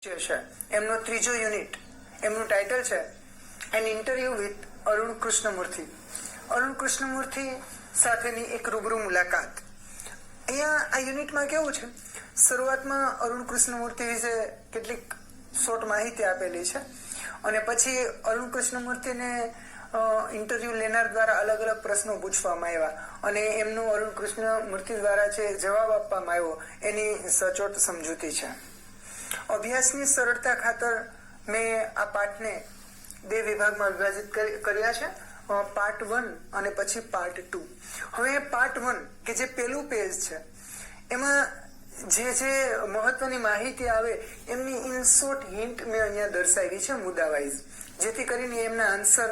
જે છે એમનો ત્રીજો યુનિટ, એમનું ટાઇટલ છે an interview with Arun Krishnamurthy. Arun Krishnamurthy સાથેની એક રૂબરૂ મુલાકાત. અહીંયા આ યુનિટમાં કેવું છે, શરૂઆતમાં અરુણ કૃષ્ણમૂર્તિ વિશે કેટલીક શોર્ટ માહિતી આપેલી છે અને પછી અરુણ કૃષ્ણમૂર્તિને ઇન્ટરવ્યુ લેનાર દ્વારા અલગ અલગ પ્રશ્નો પૂછવામાં આવ્યા અને એમનું અરુણ કૃષ્ણમૂર્તિ દ્વારા જે જવાબ આપવામાં આવ્યો એની સચોટ સમજૂતી છે. અભ્યાસની સરળતા ખાતર મેં આ પાઠને બે વિભાગમાં વિભાજિત કર્યા છે, પાર્ટ 1 અને પછી પાર્ટ 2. હવે પાર્ટ 1 કે જે પહેલું પેજ છે એમાં જે મહત્વની માહિતી આવે એમની ઇન શોર્ટ હિન્ટ મેં અહીંયા દર્શાવી છે મુદ્દા વાઇઝ, જેથી કરીને એમના આન્સર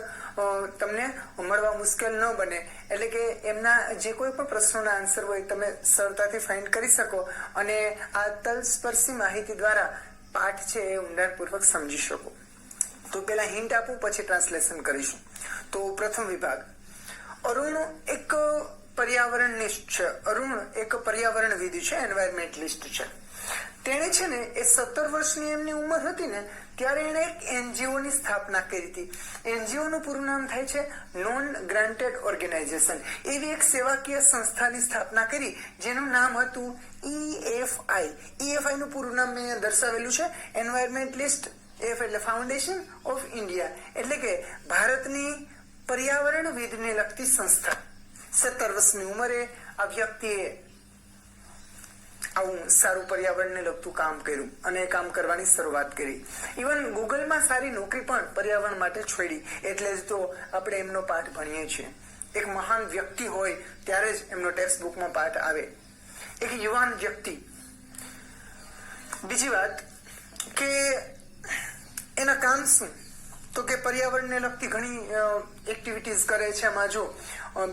તમને મળવા મુશ્કેલ ન બને. એટલે કે એમના જે કોઈ પણ પ્રશ્નોના આન્સર હોય તમે સરળતાથી ફાઇન્ડ કરી શકો અને આ તલસ્પર્શી માહિતી દ્વારા પાઠ છે એ ઊંડાણપૂર્વક સમજી શકો. તો પેલા હિન્ટ આપું, પછી ટ્રાન્સલેશન કરીશું. તો પ્રથમ વિભાગ, અરુણ એક પર્યાવરણનિષ્ઠ છે. અરુણ એક પર્યાવરણવિદ છે, એન્વાયરમેન્ટલિસ્ટ છે. તેણે છે ને એ 17 વર્ષની એમની ઉંમર હતી ને ત્યારે એણે એક એનજીઓ ની સ્થાપના કરી હતી. એનજીઓ નું પૂરું નામ થાય છે નોન ગ્રાન્ટેડ ઓર્ગેનાઇઝેશન. એવી એક સેવાકીય સંસ્થાની સ્થાપના કરી જેનું નામ હતું EFI. EFI નું પૂરું નામ મેં દર્શાવેલું છે, એન્વાયરમેન્ટલિસ્ટ. એફ એટલે ફાઉન્ડેશન ઓફ ઇન્ડિયા, એટલે કે ભારતની પર્યાવરણવિદને લગતી સંસ્થા. 17 વર્ષની ઉંમરે આ વ્યક્તિએ આવું સારું પર્યાવરણને લગતું કામ કર્યું અને કામ કરવાની શરૂઆત કરી. ઇવન ગૂગલમાં સારી નોકરી પણ પર્યાવરણ માટે છોડી. એટલે જ તો આપણે એમનો પાઠ ભણીએ છીએ. એક મહાન વ્યક્તિ હોય ત્યારે જ એમનો ટેક્સ્ટ બુકમાં પાઠ આવે. એક યુવાન વ્યક્તિ. બીજી વાત કે એના કામ શું, તો કે પર્યાવરણને લગતી ઘણી એક્ટિવિટીઝ કરે છે. એમાં જો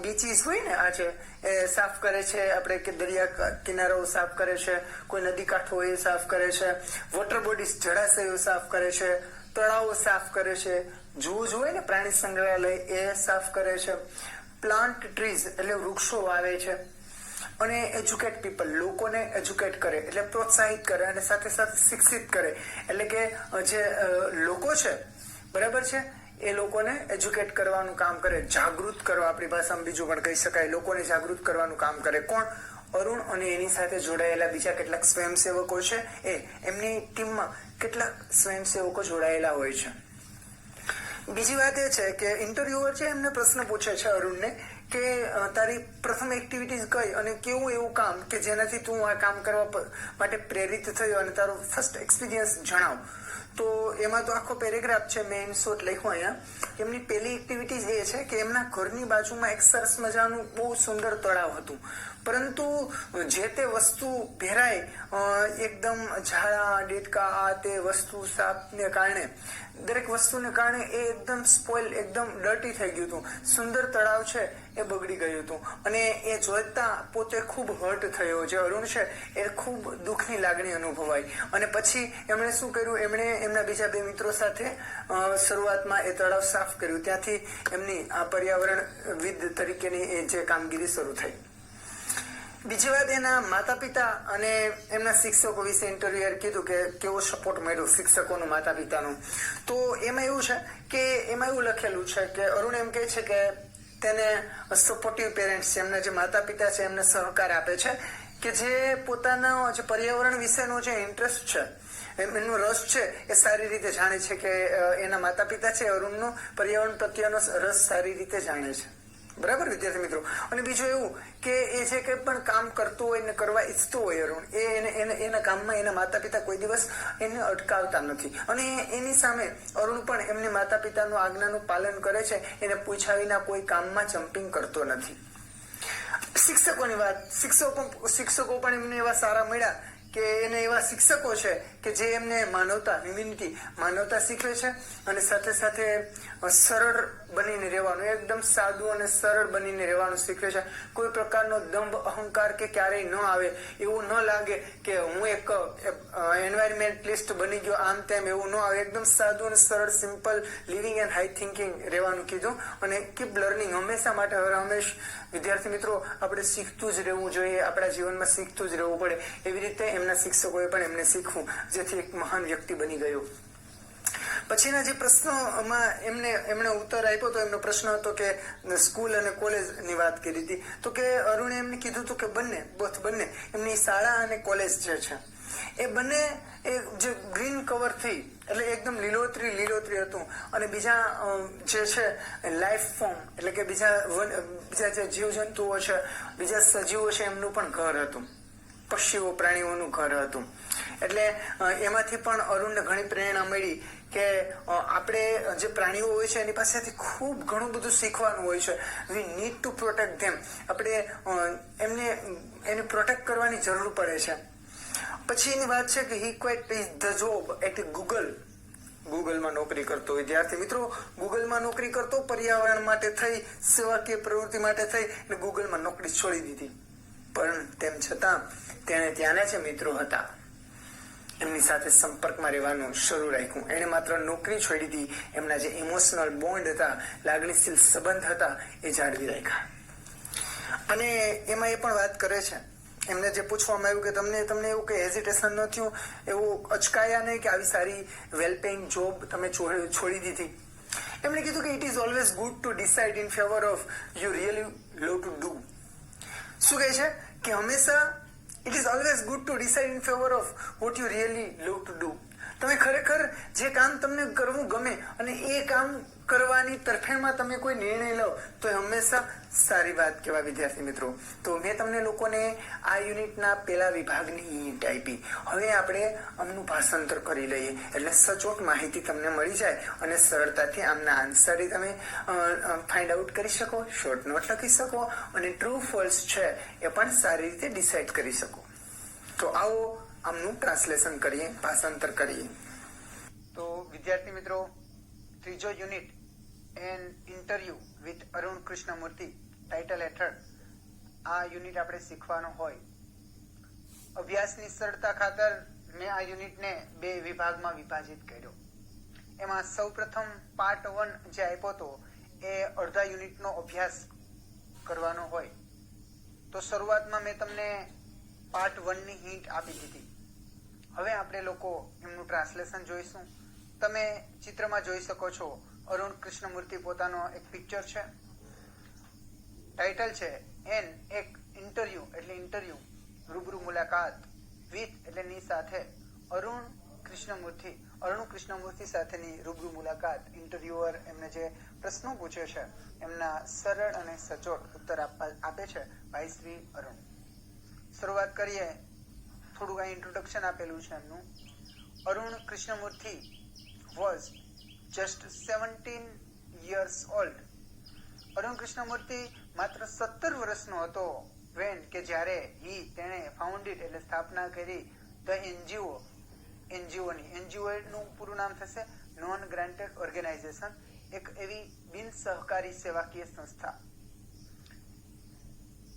બીચીસ હોય ને, આ છે એ સાફ કરે છે, આપણે કે દરિયા કિનારાઓ સાફ કરે છે, કોઈ નદી કાંઠો એ સાફ કરે છે, વોટર બોડીઝ જળાશયો સાફ કરે છે, તળાવો સાફ કરે છે, ઝૂ હોય ને પ્રાણી સંગ્રહાલય એ સાફ કરે છે, પ્લાન્ટ ટ્રીઝ એટલે વૃક્ષો વાવે છે અને એજ્યુકેટ પીપલ, લોકોને એજ્યુકેટ કરે એટલે પ્રોત્સાહિત કરે અને સાથે સાથે શિક્ષિત કરે. એટલે કે જે લોકો છે બરાબર છે એ લોકોને એજ્યુકેટ કરવાનું કામ કરે, જાગૃત કરવા, આપણી ભાષામાં બીજું પણ કહી શકાય, લોકોને જાગૃત કરવાનું કામ કરે. કોણ? અરુણ અને એની સાથે જોડાયેલા બીજા કેટલાક સ્વયંસેવકો છે, એમની ટીમમાં કેટલાક સ્વયંસેવકો જોડાયેલા હોય છે. બીજી વાત એ છે કે ઇન્ટરવ્યુઅર છે એમને પ્રશ્ન પૂછે છે અરુણને કે તારી પ્રથમ એક્ટિવિટીઝ કઈ અને કેવું એવું કામ કે જેનાથી તું આ કામ કરવા માટે પ્રેરિત થયો અને તારો ફર્સ્ટ એક્સપિરિયન્સ જણાવ. તો એમાં તો આખો પેરેગ્રાફ છે, મેં ઇન શોર્ટ લખ્યો અહીંયા. એમની પહેલી એક્ટિવિટીઝ એ છે કે એમના ઘરની બાજુમાં એક સરસ મજાનું બહુ સુંદર તળાવ હતું, પરંતુ જે તે વસ્તુ ભેરાય એકદમ ઝાડા ડેટકા આ તે વસ્તુ સાફને કારણે, દરેક વસ્તુને કારણે એ એકદમ સ્પોઇલ, એકદમ ડર્ટી થઈ ગયું હતું. સુંદર તળાવ છે એ બગડી ગયું હતું અને એ જોતા પોતે ખૂબ હર્ટ થયો. જે અરુણ છે એ ખૂબ દુઃખની લાગણી અનુભવાઈ અને પછી એમણે શું કર્યું, એમણે એમના બીજા બે મિત્રો સાથે શરૂઆતમાં એ તળાવ સાફ કર્યું. ત્યાંથી એમની આ પર્યાવરણવિદ તરીકેની એ જે કામગીરી શરૂ થઈ. બીજી વાત, એના માતા પિતા અને એમના શિક્ષકો વિશે ઇન્ટરવ્યુઅર કીધું કે કેવો સપોર્ટ મળ્યો શિક્ષકોનો, માતા પિતાનો. તો એમાં એવું છે કે એમાં એવું લખેલું છે કે અરુણ એમ કહે છે કે તેને સપોર્ટિવ પેરેન્ટ્સ છે, એમના જે માતા પિતા છે એમને સહકાર આપે છે કે જે પોતાના જે પર્યાવરણ વિશેનો જે ઇન્ટરેસ્ટ છે, એમનો રસ છે એ સારી રીતે જાણે છે કે એના માતા પિતા છે અરુણનો પર્યાવરણ પ્રત્યેનો રસ સારી રીતે જાણે છે. બરાબર વિદ્યાર્થી મિત્રો. અને બીજું એવું કે એ જે કંઈ પણ કામ કરતો હોય ને કરવા ઈચ્છતો હોય અરુણ, એના કામમાં એના માતા પિતા કોઈ દિવસ એને અટકાવતા નથી અને એની સામે અરુણ પણ એમને માતા પિતાનું આજ્ઞાનું પાલન કરે છે. એને પૂછ્યા વિના કોઈ કામમાં જમ્પિંગ કરતો નથી. શિક્ષકોની વાત, શિક્ષકો પણ એમને એવા સારા મળ્યા કે એને એવા શિક્ષકો છે કે જે એમને માનવતા, હ્યુમેનિટી, માનવતા શીખવે છે અને સાથે સાથે સરળ બનીને રહેવાનું, એકદમ સાદું અને સરળ બનીને રહેવાનું શીખવે છે. કોઈ પ્રકારનો દંભ, અહંકાર કે ક્યારેય ન આવે, એવું ન લાગે કે હું એક એન્વાયરમેન્ટલિસ્ટ બની ગયો આમ તેમ, એવું ન આવે. એકદમ સાદું અને સરળ, simple living and high thinking રહેવાનું કીધું અને કીપ લર્નિંગ. હંમેશા માટે હંમેશ વિદ્યાર્થી મિત્રો આપણે શીખતું જ રહેવું જોઈએ, આપણા જીવનમાં શીખતું જ રહેવું પડે. એવી રીતે એમના શિક્ષકોએ પણ એમને શીખવું, જેથી એક મહાન વ્યક્તિ બની ગયો. પછીના જે પ્રશ્નોમાં એમણે ઉત્તર આપ્યો તો એમનો પ્રશ્ન હતો કે સ્કૂલ અને કોલેજની વાત કરી હતી. તો કે અરુણે એમને કીધું હતું કે બંને એમની શાળા અને કોલેજ જે છે એ બંને જે ગ્રીન કવર થઈ એટલે એકદમ લીલોતરી હતું. અને બીજા જે છે લાઈફ ફોર્મ એટલે કે બીજા જે જીવજંતુઓ છે, બીજા સજીવો છે એમનું પણ ઘર હતું, પક્ષીઓ પ્રાણીઓનું ઘર હતું. એટલે એમાંથી પણ અરુણને ઘણી પ્રેરણા મળી કે આપણે જે પ્રાણીઓ હોય છે એની પાસેથી ખૂબ ઘણું બધું શીખવાનું હોય છે. We need to protect them. આપણે એને પ્રોટેક્ટ કરવાની જરૂર પડે છે. પછી એની વાત છે કે હી ક્વાઇટ ધ જોબ એટ ગૂગલમાં નોકરી કરતો વિદ્યાર્થી મિત્રો, ગૂગલમાં નોકરી કરતો, પર્યાવરણ માટે થઈ, સેવાકીય પ્રવૃત્તિ માટે થઈ અને ગૂગલમાં નોકરી છોડી દીધી. પણ તેમ છતાં તેણે ત્યાંના જે મિત્રો હતા એમની સાથે સંપર્કમાં રહેવાનું શરૂ રાખ્યું. એણે માત્ર નોકરી છોડી દીધી, એમના જે ઇમોશનલ બોન્ડ હતા, લાગણીશીલ સંબંધ હતા એ જાળવી રાખ્યા. અને એમાં એ પણ વાત કરે છે, એમને જે પૂછવામાં આવ્યું કે તમને એવું કે હેઝિટેશન ન થયું, એવું અચકાયા નહીં કે આવી સારી વેલ પેઇંગ જોબ તમે છોડી દીધી? એમણે કીધું કે it is always good to decide in favour of you really love to do. શું કહે છે કે હંમેશા it is always good to decide in favour of what you really love to do. તમે ખરેખર જે કામ તમને કરવું ગમે અને એ કામ કરવાની તરફેણમાં તમે કોઈ નિર્ણય લો તો એ હંમેશા સારી વાત કહેવાય વિદ્યાર્થી મિત્રો. તો મેં તમને લોકોને આ યુનિટના પહેલા વિભાગની હિન્ટ આપી. હવે આપણે આમનું ભાષાંતર કરી લઈએ એટલે સચોટ માહિતી તમને મળી જાય અને સરળતાથી આમના આન્સર તમે ફાઇન્ડ આઉટ કરી શકો, શોર્ટ નોટ લખી શકો અને ટ્રુ ફોલ્સ છે એ પણ સારી રીતે ડિસાઇડ કરી શકો. તો આવો આમનું ટ્રાન્સલેશન કરીએ, ભાષાંતર કરીએ. તો વિદ્યાર્થી મિત્રો, ત્રીજો unit an interview with Arun Krishnamurthy title હેઠળ આ યુનિટ આપણે શીખવાનો હોય. અભ્યાસની સરળતા ખાતર મેં આ યુનિટને 2 વિભાગમાં વિભાજિત કર્યો. એમાં સૌપ્રથમ પાર્ટ 1 જે આપ્યો હતો એ અડધા યુનિટનો અભ્યાસ કરવાનો હોય. તો શરૂઆતમાં મેં તમને પાર્ટ 1 ની હિન્ટ આપી દીધી. હવે આપણે લોકો એમનું ટ્રાન્સલેશન જોઈશું. તમે ચિત્રમાં જોઈ શકો છો અરુણ કૃષ્ણમૂર્તિ પોતાનો એક પિક્ચર છે. ટાઇટલ છે એન એક ઇન્ટરવ્યુ એટલે ઇન્ટરવ્યુ, રૂબરૂ મુલાકાત, વિથ એટલે ની સાથે, અરુણ કૃષ્ણમૂર્તિ સાથેની રૂબરૂ મુલાકાત. ઇન્ટરવ્યુઅર એમને જે પ્રશ્નો પૂછે છે એમના સરળ અને સચોટ ઉત્તર આપે છે ભાઈ શ્રી અરુણ. શરૂઆત કરીએ. થોડું આ ઇન્ટ્રોડક્શન આપેલું છે એમનું. Arun Krishnamurthy was just 17 years old. Arun Krishnamurthy માત્ર 17 વર્ષનો હતો when કે જ્યારે તેણે ફાઉન્ડેડ એટલે સ્થાપના કરી ધ NGO નું પૂરું નામ થશે નોન ગ્રાન્ટેડ ઓર્ગેનાઇઝેશન, એક એવી બિન સહકારી સેવાકીય સંસ્થા.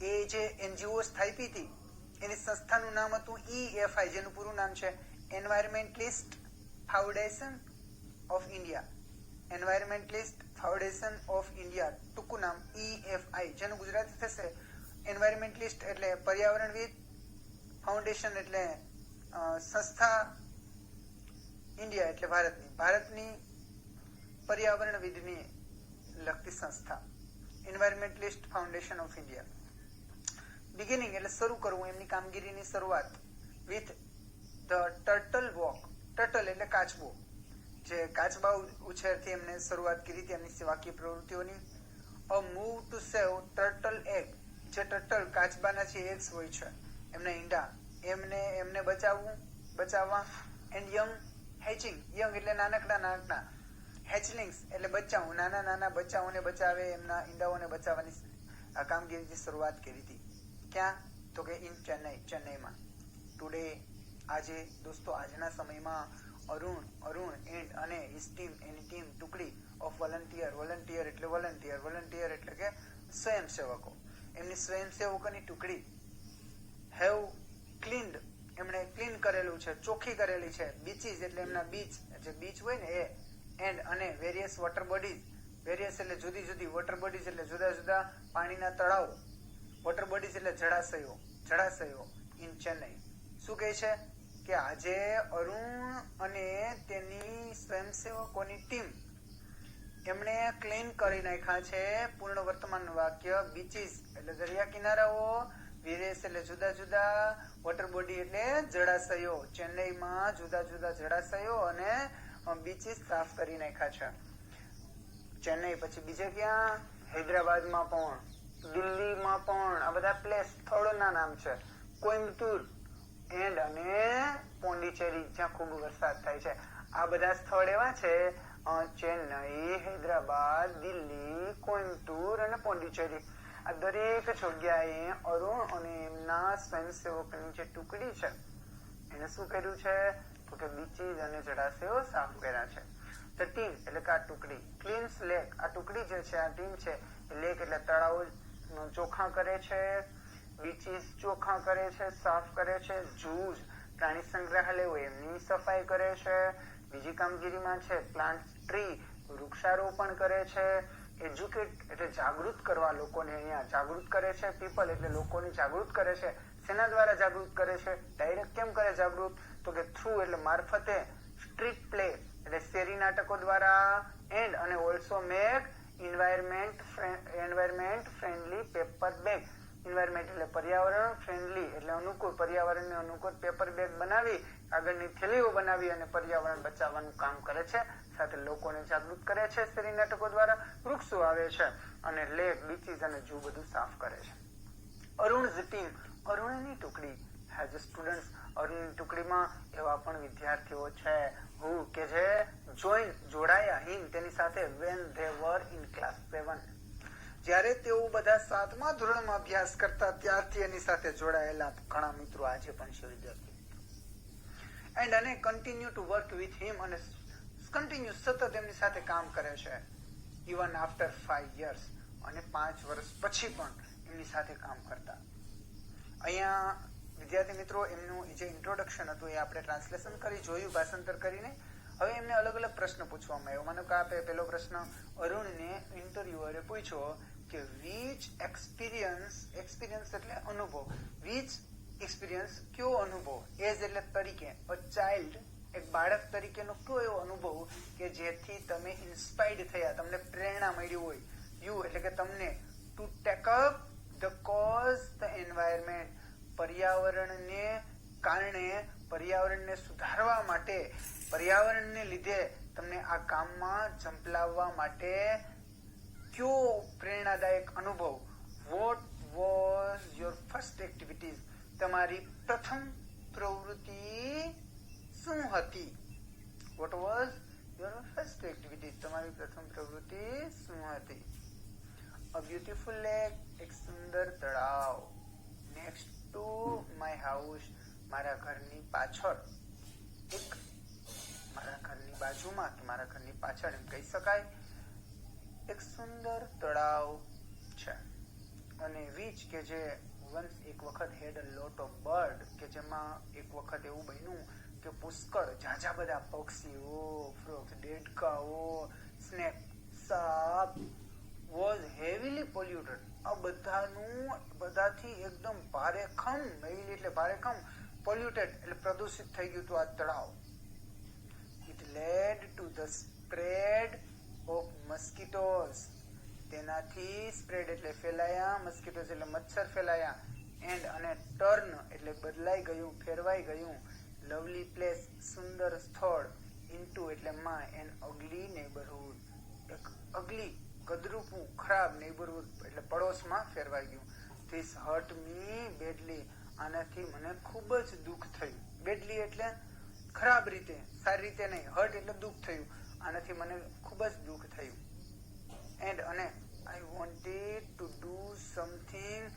એ જે NGO સ્થાપી હતી એની સંસ્થાનું નામ હતું EFI, જેનું પૂરું નામ છે environmentalist foundation of India. Environmentalist foundation of India, ટૂંકું નામ EFI, જેનું ગુજરાતી થશે એન્વાયરમેન્ટલિસ્ટ એટલે પર્યાવરણવિદ, ફાઉન્ડેશન એટલે સંસ્થા, ઇન્ડિયા એટલે ભારતની પર્યાવરણવિદની લગતી સંસ્થા, environmentalist foundation of India. Beginning એટલે શરૂ કરવું, એમની કામગીરીની શરૂઆત with the turtle walk. Turtle એટલે કાચબો, જે કાચબા ઉછેરથી એમને શરૂઆત કરી હતી એમની સેવાકીય પ્રવૃત્તિઓની. અ move to save turtle egg, જે ટર્ટલ કાચબાના જે એગ્સ હોય છે એમના ઈંડા, એમને બચાવવા. એન્ડ યંગ હેચિંગ, યંગ એટલે નાનકડા, હેચલિંગ્સ એટલે બચ્ચાઓ, નાના બચ્ચાઓને બચાવે, એમના ઈંડાઓને બચાવવાની આ કામગીરીની શરૂઆત કરી હતી. ક્યાં? તો કે ઇન ચેન્નઈમાં. ટુડે આજે દોસ્તો, આજના સમયમાં અરુણ એન્ડ અને હિઝ ટીમ, એની ટીમ, ટુકડી ઓફ વોલન્ટિયર એટલે કે સ્વયંસેવકો, એમની સ્વયંસેવકોની ટુકડી હેવ ક્લીન્ડ, એમણે ક્લીન કરેલું છે, ચોખ્ખી કરેલી છે. બીચીસ એટલે એમના બીચ, જે બીચ હોય ને એ, એન્ડ અને વેરિયસ વોટર બોડીઝ, વેરિયસ એટલે જુદી, વોટર બોડીઝ એટલે જુદા પાણીના તળાવ, વોટર બોડીઝ એટલે જળાશયો ઇન ચેન્નઈ. શું કહે છે કે આજે અરુણ અને તેની સ્વયંસેવકોની ટીમ એમણે ક્લીન કરી નાખ્યા છે પૂર્ણ વર્તમાન વાક્ય બીચીસ એટલે દરિયા કિનારાઓ, વિરેસ એટલે જુદા જુદા, વોટર બોડી એટલે જળાશયો, ચેન્નઈમાં જુદા જુદા જળાશયો અને બીચીસ સાફ કરી નાખ્યા છે. ચેન્નઈ પછી બીજે ક્યાં? હૈદરાબાદમાં પણ, દિલ્હીમાં પણ, આ બધા પ્લેસ સ્થળોના નામ છે. કોઇમ્બતુર એન્ડ અને પોંડિચેરી જ્યાં ખૂબ વરસાદ થાય છે. આ બધા સ્થળ એવા છે ચેન્નઈ, હૈદરાબાદ, દિલ્હી, કોઇમ્બતુર અને પોંડિચેરી. આ દરેક જગ્યાએ અરુણ અને એમના સ્વયંસેવકોની જે ટુકડી છે એને શું કર્યું છે તો કે બીચીસ અને જળાશયો સાફ કર્યા છે. ધ ટીમ એટલે કે આ ટુકડી, ક્લીન્સ લેક, આ ટુકડી જે છે આ ટીમ છે લેક એટલે તળાવો ચોખ્ખા કરે છે, બીચીસ ચોખ્ખા કરે છે, સાફ કરે છે, ઝૂઝ પ્રાણી સંગ્રહાલયો એમની સફાઈ કરે છે. બીજી કામગીરીમાં છે પ્લાન્ટ ટ્રી વૃક્ષારોપણ કરે છે, એજ્યુકેટ એટલે જાગૃત કરવા, લોકોને અહીંયા જાગૃત કરે છે, પીપલ એટલે લોકોને જાગૃત કરે છે. શેના દ્વારા જાગૃત કરે છે? ડાયરેક્ટ કેમ કરે જાગૃત તો કે થ્રુ એટલે મારફતે, સ્ટ્રીટ પ્લે એટલે શેરી નાટકો દ્વારા, એન્ડ અને also make environment friendly paper bag, environment એટલે પર્યાવરણ, ફ્રેન્ડલી એટલે અનુકૂળ, પર્યાવરણને અનુકૂળ પેપર બેગ બનાવી, કાગળની થેલીઓ બનાવી અને પર્યાવરણ બચાવવાનું કામ કરે છે. સાથે લોકોને જાગૃત કરે છે શેરી નાટકો દ્વારા, વૃક્ષો આવે છે અને લેક, બીચીસ અને જૂ બધું સાફ કરે છે. અરુણ's ટીમ, અરુણની ટુકડી હેઝ સ્ટુડન્ટ્સ, અરુણની ટુકડીમાં એવા પણ વિદ્યાર્થીઓ છે who કે જે જોડાયા હિમ તેની સાથે when they were in class 7, જ્યારે તેઓ બધા 7મા ધોરણમાં અભ્યાસ કરતા ત્યારથી એની સાથે જોડાયેલા ઘણા મિત્રો આજે પણ છે વિદ્યાર્થી. એન્ડ અને continue to work with him અને કન્ટિન્યુ સતત એમની સાથે કામ કરે છે ઇવન આફ્ટર 5 years અને 5 વર્ષ પછી પણ એમની સાથે કામ કરતા. અહીંયા વિદ્યાર્થી મિત્રો એમનું જે ઇન્ટ્રોડક્શન હતું એ આપણે ટ્રાન્સલેશન કરી જોયું, ભાષાંતર કરીને. હવે એમને અલગ અલગ પ્રશ્ન પૂછવામાં આવ્યો. માનો કે આપે પહેલો પ્રશ્ન અરુણને ઇન્ટરવ્યુઅરે પૂછ્યો કે વિચ એક્સપિરિયન્સ એટલે અનુભવ, વિચ એક્સપિરિયન્સ કયો અનુભવ, એઝ એટલે તરીકે, અ ચાઇલ્ડ એક બાળક તરીકેનો કયો એવો અનુભવ કે જેથી તમે ઇન્સ્પાયર્ડ થયા, તમને પ્રેરણા મળી હોય. યુ એટલે કે તમને, to take up the cause the environment પર્યાવરણને કારણે, પર્યાવરણને સુધારવા માટે, પર્યાવરણને લીધે તમને આ કામમાં ઝંપલાવવા માટે કયો પ્રેરણાદાયક અનુભવ. What was your first activities તમારી પ્રથમ પ્રવૃત્તિ શું હતી? What was your first activities તમારી પ્રથમ પ્રવૃત્તિ શું હતી? અ બ્યુટીફુલ લેક એક સુંદર તળાવ. નેક્સ્ટ ટુ માય હાઉસ મારા ઘરની પાછળ, એક મારા ઘરની બાજુમાં કે મારા ઘરની પાછળ એમ કહી શકાય એક સુંદર તળાવ છે. અને વીચ કે જે વન્સ એક વખત હેડ અ લોટ ઓફ બર્ડ કે જેમાં એક વખત એવું બન્યું કે પુષ્કળ ઝાઝા બધા પક્ષીઓ, ફ્રોગ્સ, દેડકાઓ, સ્નેક, સાપ વોઝ હેવીલી પોલ્યુટેડ. આ બધાથી એકદમ ભારેખમ, હેવીલી એટલે ભારેખમ, પોલ્યુટેડ એટલે પ્રદૂષિત થઈ ગયું હતું આ તળાવ. It led to the spread of mosquitoes તેનાથી સ્પ્રેડ એટલે ફેલાયા, મસ્કીટોઝ એટલે મચ્છર ફેલાયા, એન્ડ અને ટર્ન એટલે બદલાઈ ગયું, ફેરવાઈ ગયું, લવલી પ્લેસ સુંદર સ્થળ, ઇન્ટુ એટલે માં, એન અગલી નેબરહુડ એક અગલી કદરૂપું ખરાબ નેબરહુડ એટલે પડોશમાં ફેરવાઈ ગયું. ધીસ હર્ટ મી બેડલી આનાથી મને ખૂબ જ દુઃખ થયું. બેડલી એટલે ખરાબ રીતે, સારી રીતે નહીં, હર્ટ એટલે દુઃખ થયું, આનાથી મને ખૂબ જ દુઃખ થયું. એન્ડ અને I wanted to do something,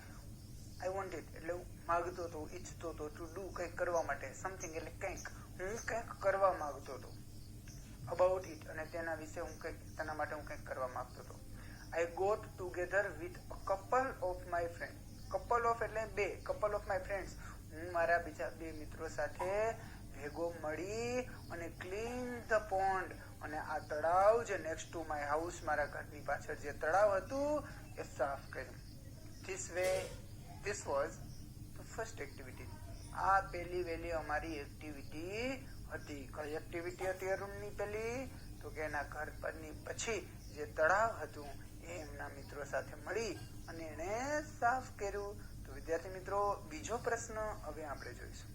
I wanted એટલે માગતો હતો, ઈચ્છતો હતો, ટુ ડુ કંઈક કરવા માટે, સમથિંગ એટલે કંઈક, હું કંઈક કરવા માંગતો હતો, અબાઉટ ઇટ અને તેના વિશે હું કંઈક, તેના માટે હું કંઈક કરવા માંગતો હતો. I got together with a couple of my friend, couple of એટલે બે, કપલ ઓફ માય ફ્રેન્ડ્સ હું મારા બીજા 2 મિત્રો સાથે ભેગો મળી અને ક્લીન ધ પોન્ડ અને આ તળાવ જે નેક્સ્ટ ટુ માય હાઉસ મારા ઘરની પાછળ જે તળાવ હતું એ સાફ કર્યું. This was the first activity. આ પેલી વેલી અમારી એક્ટિવિટી હતી. કઈ એક્ટિવિટી હતી અરુણની પેલી? તો કે એના ઘર પરની પછી જે તળાવ હતું એ એમના મિત્રો સાથે મળી અને એને સાફ કર્યું. તો વિદ્યાર્થી મિત્રો, બીજો પ્રશ્ન હવે આપણે જોઈશું.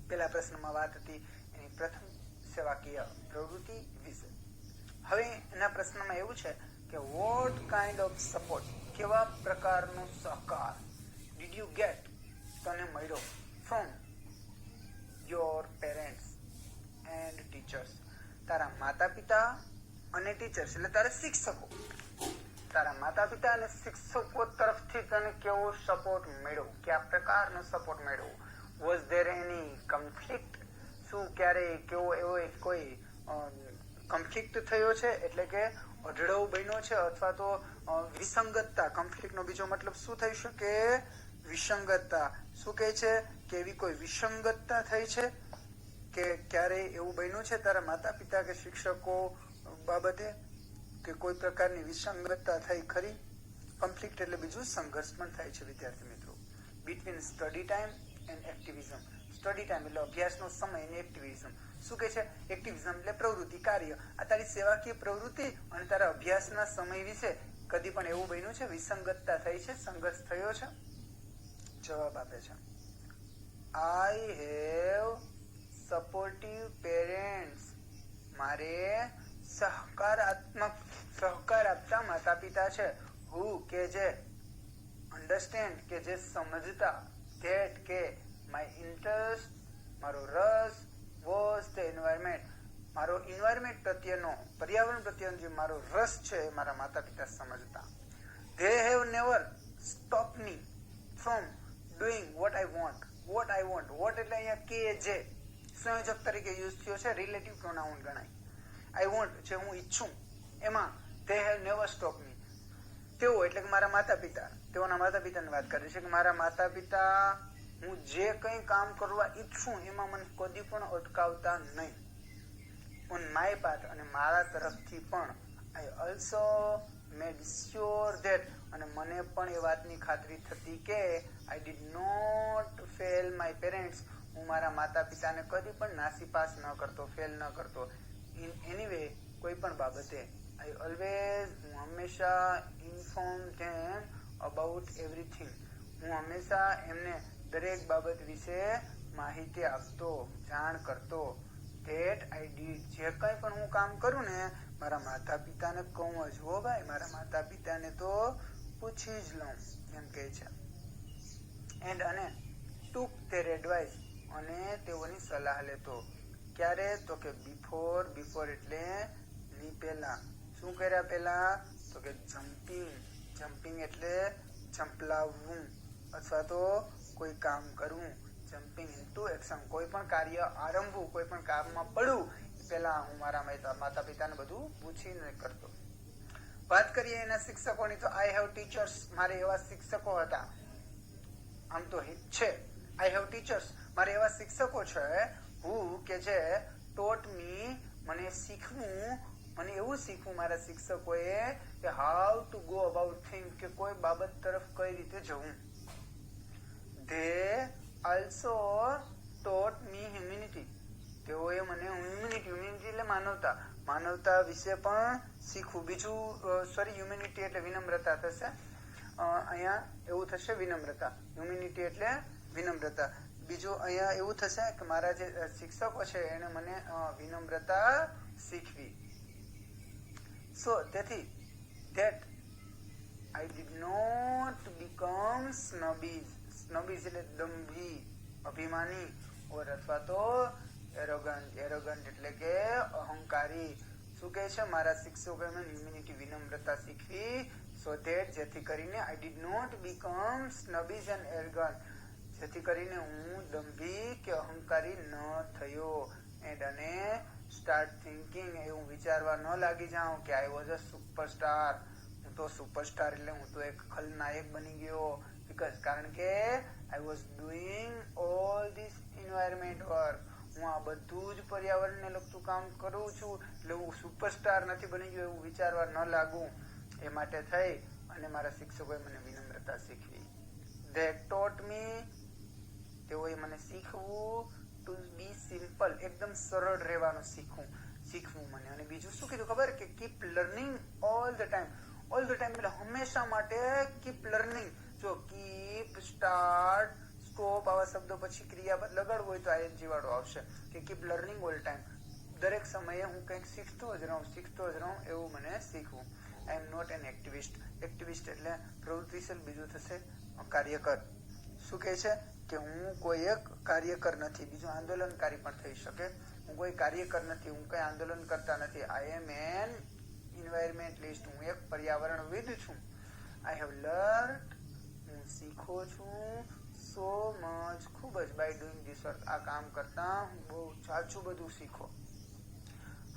પેલા પ્રશ્નમાં વાત હતી એની પ્રથમ સેવાકીય પ્રવૃત્તિ વિશે. હવે એના પ્રશ્નમાં એવું છે કે વોટ કાઇન્ડ ઓફ સપોર્ટ, કેવા પ્રકારનો સહકાર ડીડ યુ ગેટ, તને મળ્યો from your parents and teachers, તારા માતા પિતા અને ટીચર્સ એટલે તારા શિક્ષકો. તારા માતા પિતા અને શિક્ષકો તરફથી તને કેવો સપોર્ટ મળ્યો, કયા પ્રકારનો સપોર્ટ મળ્યો? વોઝ ધેર એની કન્ફ્લિક્ટ, શું ક્યારેય કેવો એવો કોઈ કન્ફ્લિક્ટ થયો છે, એટલે કે અઢળવ બન્યો છે, અથવા તો વિસંગતતા. કન્ફ્લિક્ટનો બીજો મતલબ શું થઈ શકે? વિસંગતતા. શું કહે છે કે એવી કોઈ વિસંગતતા થઈ છે કે ક્યારેય એવું બન્યું છે તારા માતા પિતા કે શિક્ષકો બાબતે કે કોઈ પ્રકારની વિસંગતતા થઈ ખરી? કન્ફ્લિક્ટ એટલે બીજું સંઘર્ષ પણ થાય છે વિદ્યાર્થી મિત્રો. Between study time and activism. Study time એટલે અભ્યાસનો સમય અને એક્ટિવિઝમ. શું કહે છે? એક્ટિવિઝમ એટલે પ્રવૃત્તિ, કાર્ય. આ તારી સેવાકીય પ્રવૃત્તિ અને તારા અભ્યાસના સમય વિશે કદી પણ એવું બન્યું છે વિસંગતતા થઈ છે, સંઘર્ષ થયો છે? જવાબ આપે છે આઈ હેવ સપોર્ટિવ પેરેન્ટ્સ. મારે સહકાર આપતા માતા પિતા છે. હુ કે જે અન્ડરસ્ટેન્ડ કે જે સમજતા, ધેટ કે માય ઇન્ટરેસ્ટ મારો રસ, વોઝ ધ એન્વાયરમેન્ટ મારો એન્વાયરમેન્ટ પ્રત્યેનો, પર્યાવરણ પ્રત્યેનો જે મારો રસ છે એ મારા માતા પિતા સમજતા. They have never stop me from doing what I want. What I want, what એટલે અહીંયા કે જે સંયોજક તરીકે યુઝ થયો છે, રિલેટિવ પ્રોનાઉન ગણાય. આઈ વોન્ટ જે હું ઈચ્છું, એમાં ધે હેવ નેવર સ્ટોપ મી. તેઓ એટલે કે મારા માતા પિતા, તેઓના માતા પિતાની વાત કરે છે કે મારા માતા પિતા હું જે કંઈ કામ કરવા ઈચ્છું એમાં મને કદી પણ અટકાવતા નહીં. ઓન માય પાર્ટ, અને મારા તરફથી પણ I also made sure that, અને મને પણ એ વાતની ખાતરી થતી કે I did not fail my parents, હું મારા માતા પિતાને કદી પણ નાસીપાસ ન કરતો, ફેલ ન કરતો. ઇન એની વે, કોઈ પણ બાબતે. આઈ ઓલવેઝ, હું હંમેશા ઇન્ફોર્મ ધેમ અબાઉટ એવરીથિંગ, હું હંમેશા એમને દરેક બાબત વિશે માહિતી આપતો, જાણ કરતો. ધેટ આઈ ડીડ, જે કંઈ પણ હું કામ કરું ને મારા માતા પિતાને કહું જ. હો ભાઈ, મારા માતા પિતાને તો પૂછી જ લઉં, એમ કહે છે. એન્ડ અને ટુક ધેર એડવાઇસ, અને તેઓની સલાહ લેતો. ક્યારે? તો કે બિફોર એટલે ની પહેલા. શું કર્યા પહેલા? તો કે જમ્પિંગ એટલે ઝંપલાવવું અથવા તો કોઈ કામ કરવું. જમ્પિંગ ઇન્ટુ એક્શન, કોઈ પણ કાર્ય આરંભવું, કોઈ પણ કામમાં પડવું પહેલા હું મારા માતા પિતાને બધું પૂછીને કરતો. વાત કરીએ એના શિક્ષકોની તો આઈ હેવ ટીચર્સ, મારે એવા શિક્ષકો હતા. આમ તો છે આઈ હેવ ટીચર્સ, મારે એવા શિક્ષકો છે હુ કે જે ટોટ મી, મને એવું શીખવું મારા શિક્ષકોએ કે how to go about thing, કે કોઈ બાબત તરફ કઈ રીતે જવું. They also taught me humanity, તેઓએ મને હ્યુમિનિટી એટલે માનવતા વિશે પણ શીખવું. બીજું હ્યુમિનિટી એટલે વિનમ્રતા થશે, અહીંયા એવું થશે વિનમ્રતા. હ્યુમિનિટી એટલે વિનમ્રતા. બીજું અહીંયા એવું થશે કે મારા જે શિક્ષકો છે એને મને વિનમ્રતા શીખવી. સો તેથી that I did not become snobbies. Snobbies એટલે દંભી, અભિમાની, ઓર અથવા તો એરોગન્ટ એટલે કે અહંકારી. શું કહે છે? મારા શિક્ષકોએ મને હ્યુમિનિટી, વિનમ્રતા શીખવી. સો ધેટ, જેથી કરીને I did not become snobbies and arrogant, જેથી કરીને હું દંભી કે અહંકારી ન થયો. એન્ડ અને સ્ટાર્ટ થિંકિંગ, એવું વિચારવા ન લાગી જાઉં કે આઈ વોઝ અ સુપરસ્ટાર, હું તો સુપરસ્ટાર એટલે હું તો એક ખલનાયક બની ગયો. બીકોઝ કારણ કે I was doing all this environment work, હું આ બધું જ પર્યાવરણને લગતું કામ કરું છું એટલે હું સુપરસ્ટાર નથી બની ગયો એવું વિચારવા ન લાગું. એ માટે થઈ અને મારા શિક્ષકોએ મને વિનમ્રતા શીખવી. They taught me તેઓએ મને શીખવું ટુ બી સિમ્પલ, એકદમ સરળ રહેવાનું શીખવું મને. અને બીજું શું કીધું ખબર કે keep learning all the time. All the time એટલે હંમેશા માટે કીપ લર્નિંગ. જો કીપ, સ્ટાર્ટ, સ્ટોપ આવા શબ્દો પછી ક્રિયાપદ લગાડવું હોય તો આઈએનજી વાળો આવશે કે કીપ લર્નિંગ ઓલ ટાઈમ. દરેક સમયે હું કંઈક શીખતો જ રહું એવું મને શીખવું. I am not an activist. Activist એટલે પ્રવૃત્તિશીલ, બીજું થશે કાર્યકર. શું કહે છે કે હું કોઈ એક કાર્યકર નથી, બીજું આંદોલનકારી પણ થઈ શકે. હું કોઈ કાર્યકર નથી, હું કઈ આંદોલન કરતા નથી. આઈ એમ એન એન્વાયરમેન્ટલિસ્ટ, હું એક પર્યાવરણવિદ છું. આઈ હેવ લર્ન્ડ, હું શીખો છું. સો મચ, ખૂબ જ, બાય ડુઈંગ ધીસ વર્ક, આ કામ કરતા હું બહુ સાચું બધું શીખો.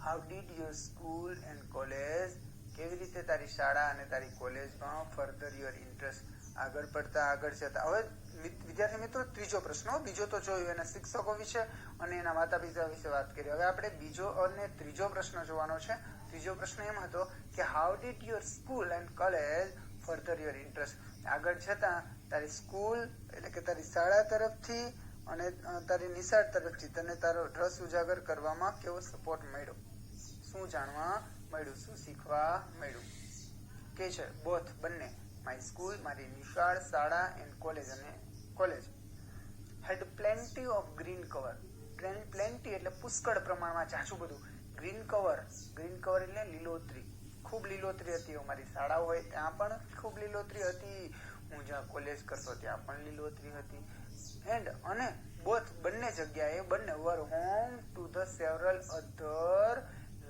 How did your school and college, કેવી રીતે તારી શાળા અને તારી કોલેજમાં ફર્ધર યોર ઇન્ટરેસ્ટ, આગળ પડતા આગળ જતા. હવે વિદ્યાર્થી મિત્રો ત્રીજો પ્રશ્ન, બીજો તો જોયું એના શિક્ષકો વિશે અને એના માતા પિતા વિશે વાત કરી. હવે આપણે બીજો અને ત્રીજો પ્રશ્ન જોવાનો છે. ત્રીજો પ્રશ્ન એમ હતો કે how did your school and college further your interest, આગળ જતા તારી સ્કૂલ એટલે કે તારી શાળા તરફથી અને તારી નિશાળ તરફથી તને તારો રસ ઉજાગર કરવામાં કેવો સપોર્ટ મળ્યો, શું જાણવા મળ્યું, શું શીખવા મળ્યું. કે છે બોથ, બંને. માય સ્કૂલ, મારી નિશાળ શાળા, એન્ડ કોલેજ અને college had plenty of green cover. Plenty એટલે પુષ્કળ પ્રમાણમાં, જાજુ બધું. ગ્રીન કવર એટલે લીલોતરી, ખૂબ લીલોતરી હતી. અમારી શાળા હોય ત્યાં પણ ખૂબ લીલોતરી હતી, હું જ્યાં કોલેજ કરતો ત્યાં પણ લીલોતરી હતી. એન્ડ અને બોથ, બંને જગ્યાએ, બંને were home to the several other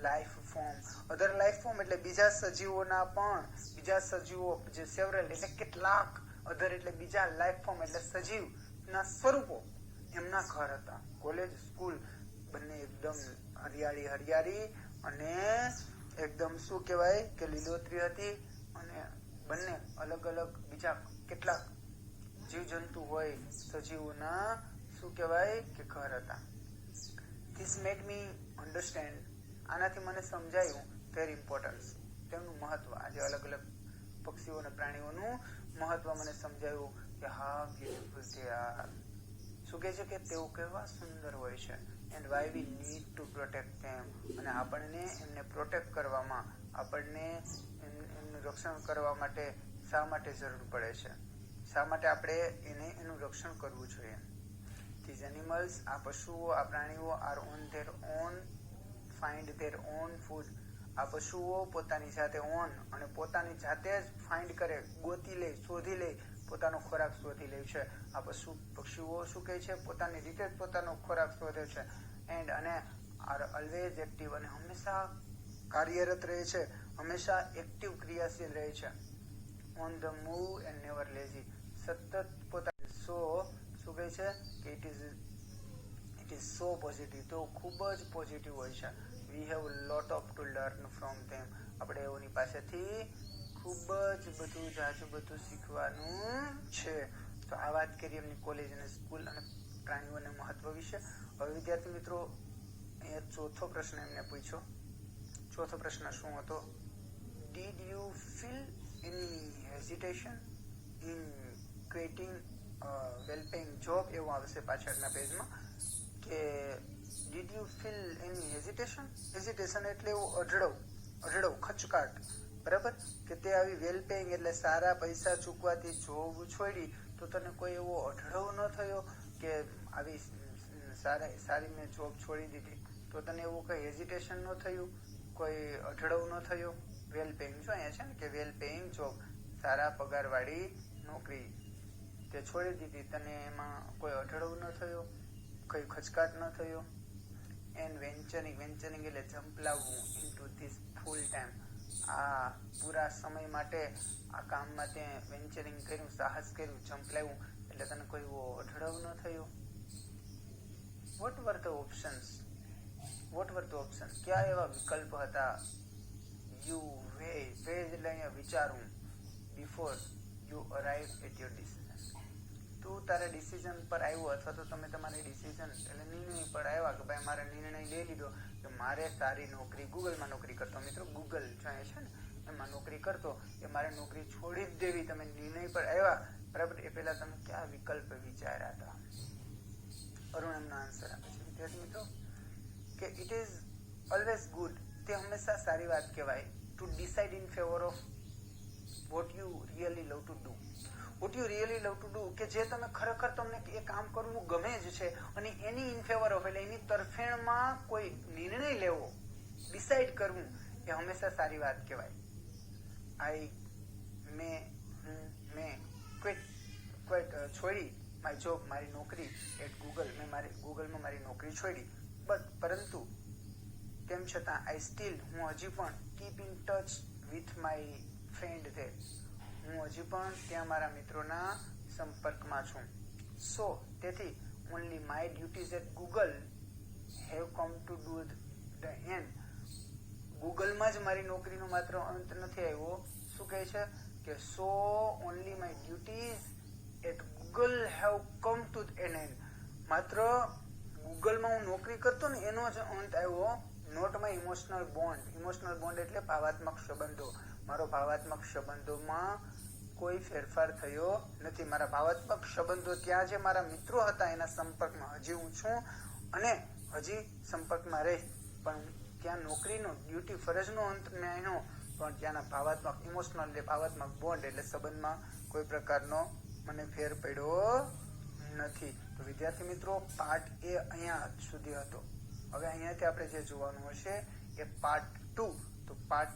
life form. Other life form એટલે બીજા સજીવોના પણ, બીજા સજીવો જે સેવરલ એટલે કેટલાક, અધર એટલે બીજા, લાઈફ ફોર્મ એટલે સજીવના સ્વરૂપો, એમના ઘર હતા. કોલેજ, સ્કૂલ બંને એકદમ હરિયાળી અને એકદમ શું કહેવાય કે લીલોતરી હતી. અને બંને અલગ અલગ બીજા કેટલાક જીવજંતુ હોય સજીવોના શું કહેવાય કે ઘર હતા. ધીસ મેડ મી અન્ડરસ્ટેન્ડ, આનાથી મને સમજાયું ધેર ઇમ્પોર્ટન્સ, તેમનું મહત્વ. આજે અલગ અલગ પક્ષીઓ અને પ્રાણીઓનું મહત્વ મને સમજાયું કે હા બ્યુટીફુલ છે આ. શું કહે છે કે તેઓ કેવા સુંદર હોય છે. And why we need to protect them, અને આપણને એમને પ્રોટેક્ટ કરવામાં, આપણને એમનું રક્ષણ કરવા માટે શા માટે જરૂર પડે છે, શા માટે આપણે એનું રક્ષણ કરવું જોઈએ. ધીઝ એનિમલ્સ, આ પશુઓ, આ પ્રાણીઓ, are on there on, find there on food, આ પશુઓ પોતાની જાતે ઓન અને પોતાની જાતે જ ફાઇન્ડ કરે, ગોતી લે, શોધી લે, પોતાનો ખોરાક શોધી લે છે. આ પક્ષીઓ શું કહે છે, પોતાની રીતે જ પોતાનો ખોરાક શોધે છે. એન્ડ અને આર ઓલવેઝ એક્ટિવ, અને હંમેશા કાર્યરત રહે છે, હંમેશા એક્ટિવ, ક્રિયાશીલ રહે છે. On the move and never lazy, સતત પોતાની. સો શું કહે છે કે ઇટ ઇઝ સો પોઝિટિવ, તો ખૂબ જ પોઝિટિવ હોય છે. We have lot of to learn from them, આપણે એઓની પાસેથી ખૂબ જ બધું જાજુ બધું શીખવાનું છે. તો આ વાત કરીએ એમની કોલેજ અને સ્કૂલ અને પ્રાણીઓના મહત્વ વિશે. હવે વિદ્યાર્થી મિત્રો અહીંયા ચોથો પ્રશ્ન એમને પૂછ્યો. ચોથો પ્રશ્ન શું હતો? Did you feel any hesitation in ક્વિટિંગ well paying job, એવું આવશે પાછળના પેજમાં કે did you feel any hesitation. Hesitation એટલે એવું અઢળવ, ખચકાટ, બરાબર, કે તે આવી વેલ પેઇંગ એટલે સારા પૈસા ચૂકવાથી જોબ છોડી તો તને કોઈ એવો અઢળવ ન થયો કે આવી સારી મેં જોબ છોડી દીધી, તો તને એવું કઈ હેઝિટેશન ન થયું, કોઈ અઢળવ ન થયો? વેલ પેઇંગ, જો અહીંયા છે ને કે વેલ પેઇંગ જોબ, સારા પગારવાળી નોકરી તે છોડી દીધી, તને એમાં કોઈ અઢળવ ન થયો, કઈ ખચકાટ ન થયો. એન્ડ વેન્ચરિંગ એટલે ઝંપલાવવું, ઇન્ટુ ધીસ ફૂલ ટાઈમ, આ પૂરા સમય માટે આ કામમાં તે વેન્ચરિંગ કર્યું, સાહસ કર્યું, ઝંપલાવ્યું, એટલે તને કોઈ એવો અઢળવ ન થયો. વોટ વર ધ ઓપ્શન્સ, કયા એવા વિકલ્પ હતા? યુ વેજ એટલે અહીંયા વિચારવું, before you arrive at your decision, તું તારા ડિસિઝન પર આવ્યો અથવા તો તમે તમારી ડિસિઝન એટલે નિર્ણય પર આવ્યા કે ભાઈ મારે નિર્ણય લઈ લીધો કે મારે સારી નોકરી, ગૂગલમાં નોકરી કરતો, મિત્રો ગૂગલ જોઈએ છે ને એમાં નોકરી કરતો, એ મારે નોકરી છોડી જ દેવી, તમે નિર્ણય પર આવ્યા, બરાબર. એ પહેલા તમે કયા વિકલ્પ વિચાર્યા હતા? અરુણ એમનો આન્સર આપે છે વિદ્યાર્થી મિત્રો કે ઇટ ઇઝ ઓલવેઝ ગુડ, તે હંમેશા સારી વાત કહેવાય, to decide in favour of what you really love to do. What you really love to do કે જે તમે ખરેખર તમને એ કામ કરવું ગમે જ છે અને એની ઇન ફેવર ઓફ એટલે એની તરફેણમાં કોઈ નિર્ણય લેવો, ડિસાઇડ કરવું એ હંમેશા સારી વાત કહેવાય. મેં છોડી મારી જોબ, મારી નોકરી એટ ગૂગલ, મેં ગૂગલમાં મારી નોકરી છોડી, પરંતુ તેમ છતાં હું હજી પણ keep in touch with my friend there, હું હજી પણ ત્યાં મારા મિત્રોના સંપર્કમાં છું. સો તેથી only my duties at Google have come to do the end. ગૂગલમાં જ મારી નોકરીનો માત્ર અંત નથી આવ્યો. શું કહે છે કે so only my duties at Google have come to an end. માત્ર ગૂગલમાં હું નોકરી કરતો ને એનો જ અંત આવ્યો, not my emotional bond. Emotional bond એટલે ભાવાત્મક સંબંધો. મારો ભાવાત્મક સંબંધોમાં કોઈ ફેરફાર થયો નથી. મારા ભાવાત્મક સંબંધો ત્યાં જે મારા મિત્રો હતા એના સંપર્કમાં હજી હું છું અને હજી સંપર્કમાં રહીશ, પણ ત્યાં નોકરીનો ડ્યુટી ફરજનો અંત મેં એનો, પણ ત્યાંના ભાવાત્મક ઇમોશનલ એટલે ભાવાત્મક બોન્ડ એટલે સંબંધમાં કોઈ પ્રકારનો મને ફેર પડ્યો નથી. તો વિદ્યાર્થી મિત્રો પાર્ટ એ અહીંયા સુધી હતો. હવે અહીંયાથી આપણે જે જોવાનું હશે એ પાર્ટ 2. તો પાર્ટ